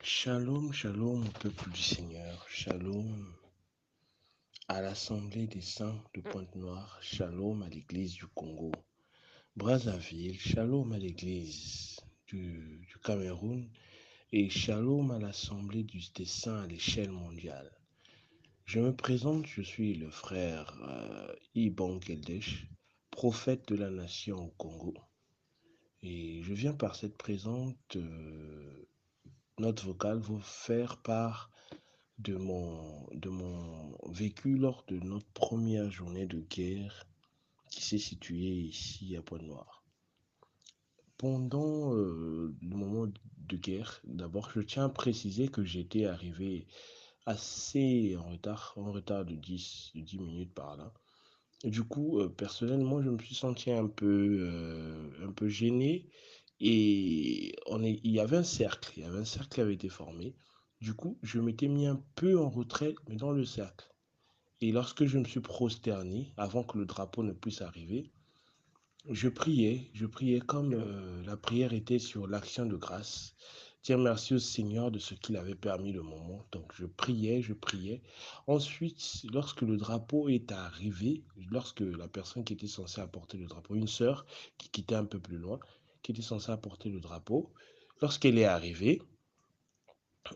Shalom, shalom au peuple du Seigneur, shalom à l'Assemblée des Saints de Pointe-Noire, shalom à l'Église du Congo, Brazzaville, shalom à l'Église du Cameroun et shalom à l'Assemblée des Saints à l'échelle mondiale. Je me présente, je suis le frère Iban Keldesh, prophète de la nation au Congo. Et je viens par cette présente note vocale vous faire part de mon vécu lors de notre première journée de guerre qui s'est située ici à Pointe-Noire. Pendant le moment de guerre, d'abord, je tiens à préciser que j'étais arrivé assez en retard de 10 minutes par là. Et du coup, personnellement, je me suis senti un peu gêné et il y avait un cercle, qui avait été formé. Du coup, je m'étais mis un peu en retrait, mais dans le cercle. Et lorsque je me suis prosterné, avant que le drapeau ne puisse arriver, je priais comme la prière était sur l'action de grâce. Dire merci au Seigneur de ce qu'il avait permis le moment. Donc je priais, je priais. Ensuite, lorsque le drapeau est arrivé, lorsque la personne qui était censée apporter le drapeau, une sœur qui quittait un peu plus loin, qui était censée apporter le drapeau, lorsqu'elle est arrivée,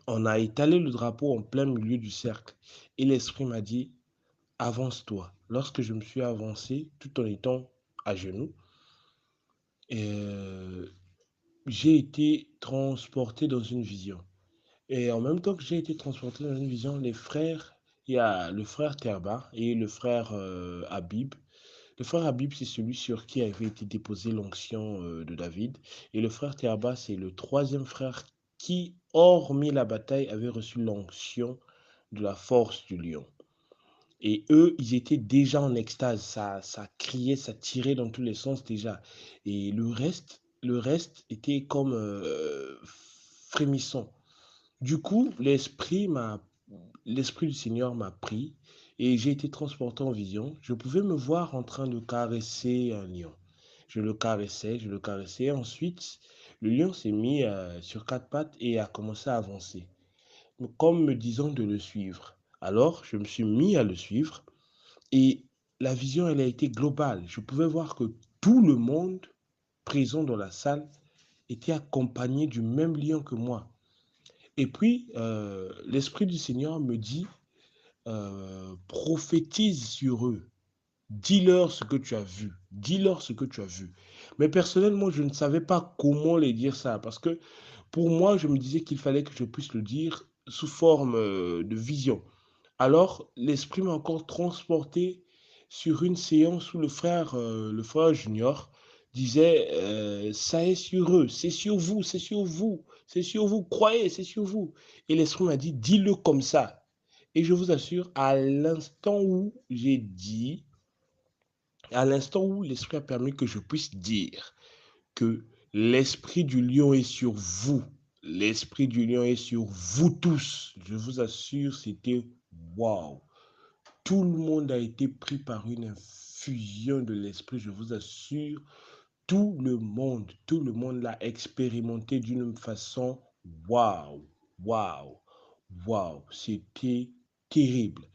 on a étalé le drapeau en plein milieu du cercle. Et l'Esprit m'a dit, avance-toi. Lorsque je me suis avancé, tout en étant à genoux, euh, j'ai été transporté dans une vision. Et en même temps que j'ai été transporté dans une vision, les frères, il y a le frère Terba et le frère Habib. Le frère Habib, c'est celui sur qui avait été déposée l'onction de David. Et le frère Terba, c'est le troisième frère qui, hormis la bataille, avait reçu l'onction de la force du lion. Et eux, ils étaient déjà en extase. Ça criait, ça tirait dans tous les sens déjà. Et le reste était comme frémissant. Du coup, l'esprit du Seigneur m'a pris et j'ai été transporté en vision. Je pouvais me voir en train de caresser un lion. Je le caressais, je le caressais. Ensuite, le lion s'est mis sur quatre pattes et a commencé à avancer, comme me disant de le suivre. Alors, je me suis mis à le suivre. Et la vision, elle a été globale. Je pouvais voir que tout le monde présent dans la salle était accompagné du même lion que moi. Et puis, l'Esprit du Seigneur me dit, prophétise sur eux. Dis-leur ce que tu as vu. Dis-leur ce que tu as vu. Mais personnellement, je ne savais pas comment les dire ça. Parce que pour moi, je me disais qu'il fallait que je puisse le dire sous forme de vision. Alors, l'Esprit m'a encore transporté sur une séance où le frère Junior disait, ça est sur eux, c'est sur vous, c'est sur vous, c'est sur vous, croyez, c'est sur vous. Et l'Esprit m'a dit, dis-le comme ça. Et je vous assure, à l'instant où l'Esprit a permis que je puisse dire que l'Esprit du lion est sur vous, l'Esprit du lion est sur vous tous, je vous assure, c'était waouh. Tout le monde a été pris par une infusion de l'esprit, je vous assure. Tout le monde l'a expérimenté d'une façon waouh, waouh, waouh. C'était terrible.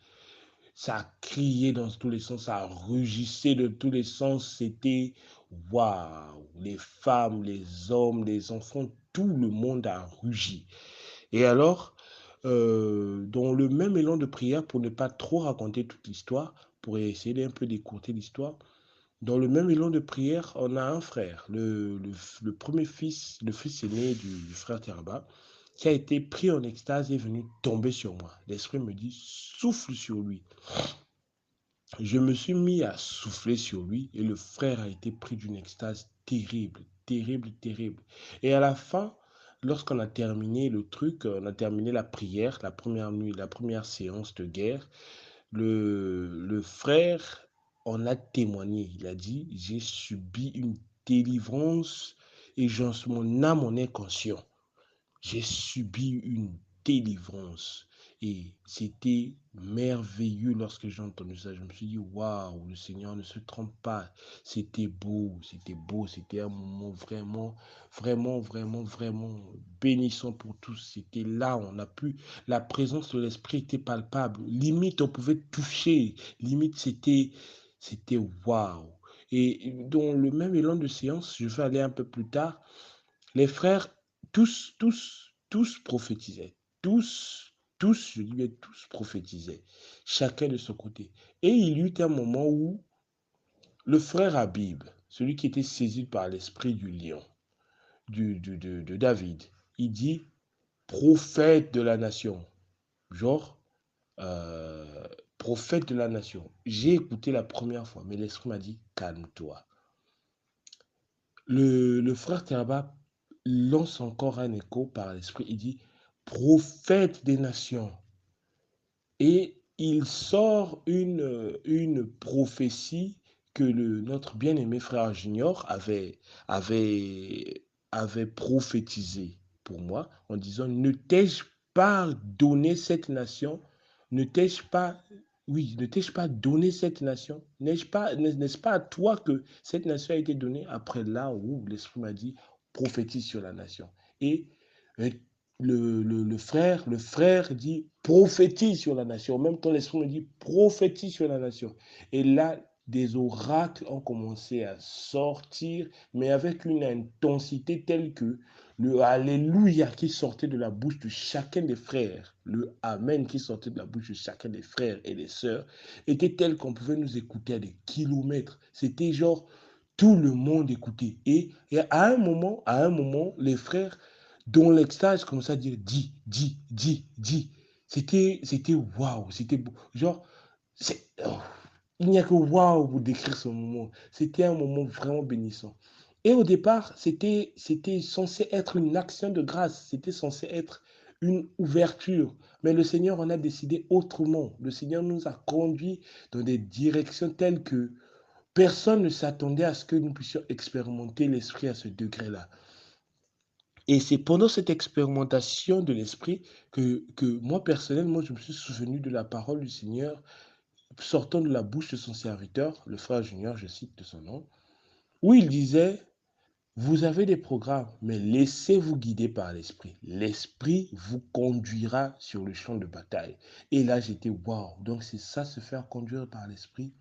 Ça a crié dans tous les sens, ça a rugissé de tous les sens. C'était waouh. Les femmes, les hommes, les enfants, tout le monde a rugi. Et alors, dans le même élan de prière, pour ne pas trop raconter toute l'histoire, pour essayer d'un peu d'écourter l'histoire, dans le même élan de prière, on a un frère, le premier fils, le fils aîné du frère Teraba, qui a été pris en extase et est venu tomber sur moi. L'Esprit me dit, souffle sur lui. Je me suis mis à souffler sur lui et le frère a été pris d'une extase terrible, terrible, terrible. Et à la fin, lorsqu'on a terminé le truc, on a terminé la prière, la première nuit, la première séance de guerre, le frère en a témoigné. Il a dit, j'ai subi une délivrance et mon âme en est conscient. J'ai subi une délivrance. Et c'était merveilleux lorsque j'ai entendu ça. Je me suis dit, waouh, le Seigneur ne se trompe pas. C'était beau, c'était beau. C'était un moment vraiment, vraiment, vraiment, vraiment bénissant pour tous. C'était là, on a pu, la présence de l'Esprit était palpable. Limite, on pouvait toucher. Limite, c'était waouh. Et dans le même élan de séance, je vais aller un peu plus tard. Les frères, tous prophétisaient. Je dis bien tous prophétisaient. Chacun de son côté. Et il y eut un moment où le frère Habib, celui qui était saisi par l'esprit du lion, de David, il dit prophète de la nation. Genre, euh, prophète de la nation. J'ai écouté la première fois, mais l'esprit m'a dit calme-toi. Le frère Teraba lance encore un écho par l'esprit. Il dit prophète des nations. Et il sort une prophétie que notre bien-aimé frère Junior avait, avait prophétisé pour moi en disant ne t'ai-je pas donné cette nation, ne t'ai-je pas, oui, ne t'ai-je pas donné cette nation, n'est-ce pas à toi que cette nation a été donnée après là où l'Esprit m'a dit prophétise sur la nation. Et le frère dit prophétise sur la nation. En même temps, l'Esprit me dit prophétise sur la nation. Et là, des oracles ont commencé à sortir, mais avec une intensité telle que le Alléluia qui sortait de la bouche de chacun des frères, le Amen qui sortait de la bouche de chacun des frères et des sœurs, était tel qu'on pouvait nous écouter à des kilomètres. C'était genre tout le monde écoutait. Et à un moment, les frères dont l'extase comme ça dire dis. C'était waouh, c'était beau. Genre, oh, il n'y a que waouh pour décrire ce moment. C'était un moment vraiment bénissant. Et au départ, c'était censé être une action de grâce, c'était censé être une ouverture. Mais le Seigneur en a décidé autrement. Le Seigneur nous a conduits dans des directions telles que personne ne s'attendait à ce que nous puissions expérimenter l'esprit à ce degré-là. Et c'est pendant cette expérimentation de l'esprit que moi, personnellement, je me suis souvenu de la parole du Seigneur sortant de la bouche de son serviteur, le frère Junior, je cite de son nom, où il disait, vous avez des programmes, mais laissez-vous guider par l'esprit. L'esprit vous conduira sur le champ de bataille. Et là, j'étais, waouh, donc c'est ça, se faire conduire par l'esprit.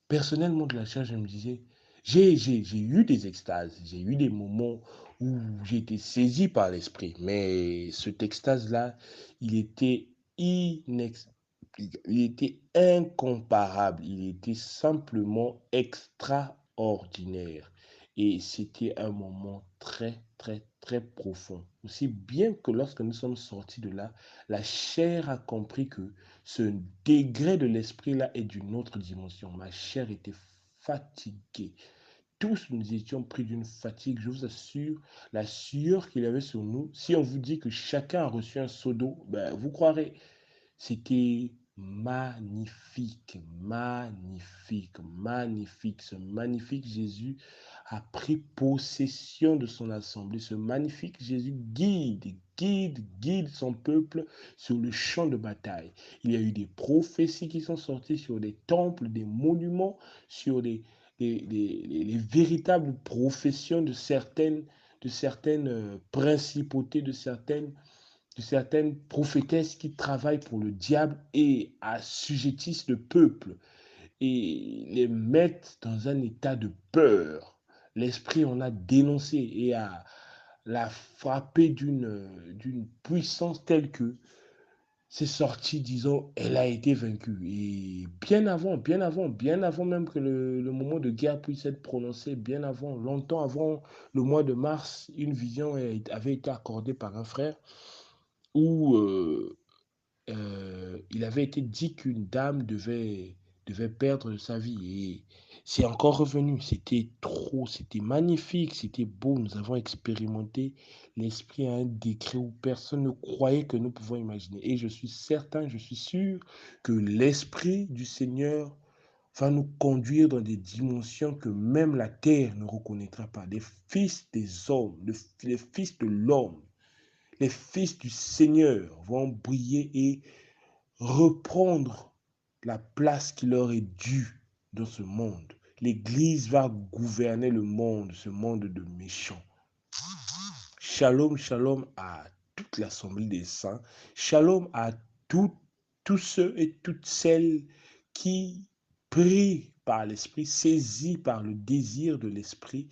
Personnellement, de la chair, je me disais, j'ai eu des extases, j'ai eu des moments où j'ai été saisi par l'esprit, mais cet extase-là, il était il était incomparable, il était simplement extraordinaire. Et c'était un moment très, très, très profond. Aussi bien que lorsque nous sommes sortis de là, la chair a compris que ce degré de l'esprit-là est d'une autre dimension. Ma chair était fatiguée. Tous nous étions pris d'une fatigue, je vous assure, la sueur qu'il y avait sur nous. Si on vous dit que chacun a reçu un seau d'eau, ben, vous croirez. C'était magnifique, magnifique, magnifique. Ce magnifique Jésus a pris possession de son assemblée. Ce magnifique Jésus guide son peuple sur le champ de bataille. Il y a eu des prophéties qui sont sorties sur des temples, des monuments, sur les véritables professions de certaines principautés, de certaines prophétesses qui travaillent pour le diable et assujettissent le peuple et les mettent dans un état de peur. L'esprit en a dénoncé et a l'a frappé d'une puissance telle que c'est sorti, disons, elle a été vaincue. Et bien avant même que le moment de guerre puisse être prononcé, bien avant, longtemps avant le mois de mars, une vision avait été accordée par un frère où il avait été dit qu'une dame devait perdre sa vie. Et c'est encore revenu. C'était trop, c'était magnifique, c'était beau. Nous avons expérimenté l'esprit à un degré où personne ne croyait que nous pouvons imaginer. Et je suis certain, je suis sûr que l'esprit du Seigneur va nous conduire dans des dimensions que même la terre ne reconnaîtra pas. Les fils des hommes, les fils de l'homme les fils du Seigneur vont briller et reprendre la place qui leur est due dans ce monde. L'Église va gouverner le monde, ce monde de méchants. Shalom, shalom à toute l'assemblée des saints. Shalom à tous ceux et toutes celles qui prient par l'Esprit, saisis par le désir de l'Esprit,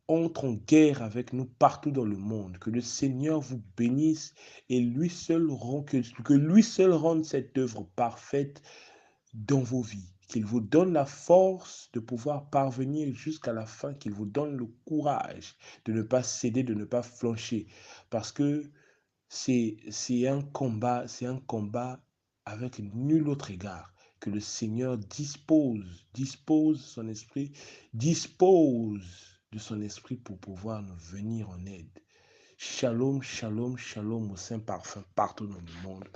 entrent en guerre avec nous partout dans le monde. Que le Seigneur vous bénisse et que lui seul rende cette œuvre parfaite dans vos vies. Qu'il vous donne la force de pouvoir parvenir jusqu'à la fin, qu'il vous donne le courage de ne pas céder, de ne pas flancher. Parce que c'est un combat avec nul autre égard. Que le Seigneur dispose son esprit, dispose de son esprit pour pouvoir nous venir en aide. Shalom, shalom, shalom au Saint-Parfum partout dans le monde.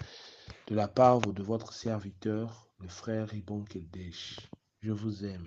De la part de votre serviteur, le frère Ibon Keldesh. Je vous aime.